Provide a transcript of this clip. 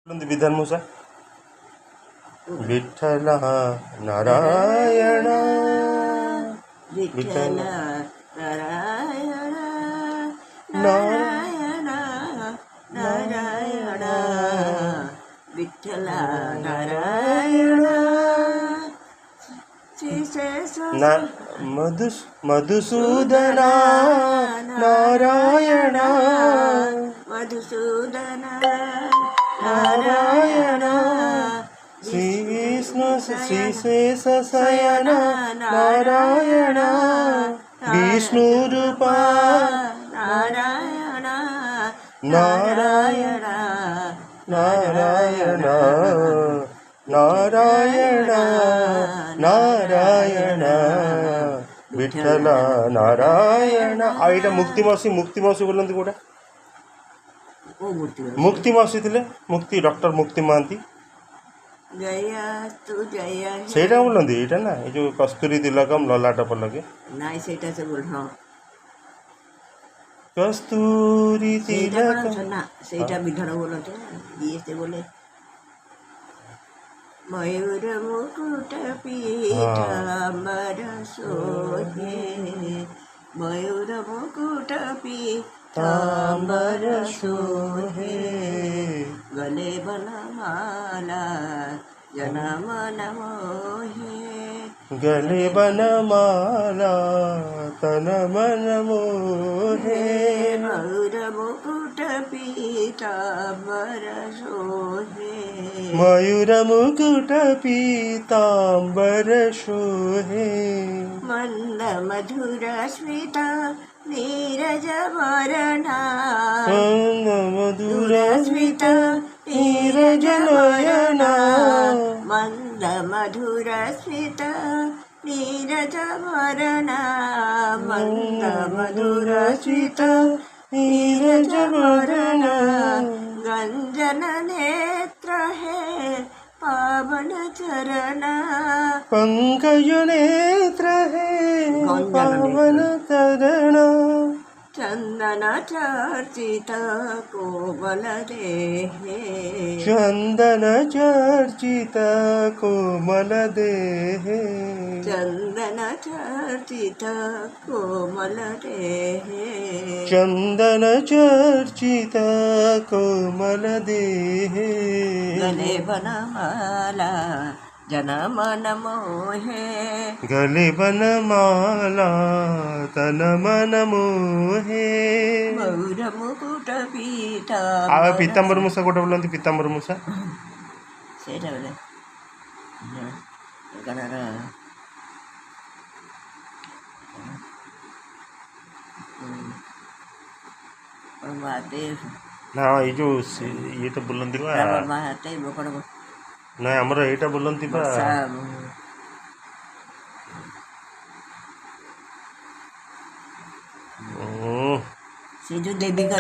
विधान मूसा विठ्ठल नारायण विठ्ठल नारायण नारायण नारायण विठ्ठल नारायण मधुसूदन नारायण मधुसूदन नारायण श्री विष्णु श्री शेष शयन नारायण विष्णु रूप नारायण नारायण नारायण नारायण नारायण विठ्ठल नारायण आईटा मुक्ति मौसी बोलती गोटा मुक्ति मौसी थे मुक्ति डॉक्टर मुक्ति महांती सेटा बोलती एटा ना ये जो कस्तूरी तिलकम ललाट पर लगे ना सेटा से बोल हाँ कस्तूरी तिलक ना सेटा विधर बोलते ये से बोले मयूर मुकुट पीताम्बर शोभे मयूर मुकुट पीताम्बर शोभे गले बनमाला जनमन मोहे गले बनमाला तन मन मोहे मयूर मुकुट पीताम्बर शोभे मयूर मुकुट पीताम्बर शोहे मंद मधुर स्मिता नीरज वर्णा मधुर स्मिता नीरज नयना मंद मधुर स्मिता नीरज वर्णा मंद मधुर स्मिता नीरज वर्णा गंजन नेत्र है पावन चरण पंकज नेत्र है पावन चरण चंदन चर्चित कोमल देहे चंदन चर्चित कोमल देहे चंदन चर्चित कोमल देहे चंदन चर्चित कोमल देहे गले बनमाला जनमन मोहे गले बनमाला तन मन मोहे मयूर मुकुट पीता पीताम्बर मूसा गोटे बोलती पीताम्बर मूसा सेटा बोले ना ये जो ये तो बोलती ना आमर एटा बोलती से जो देवी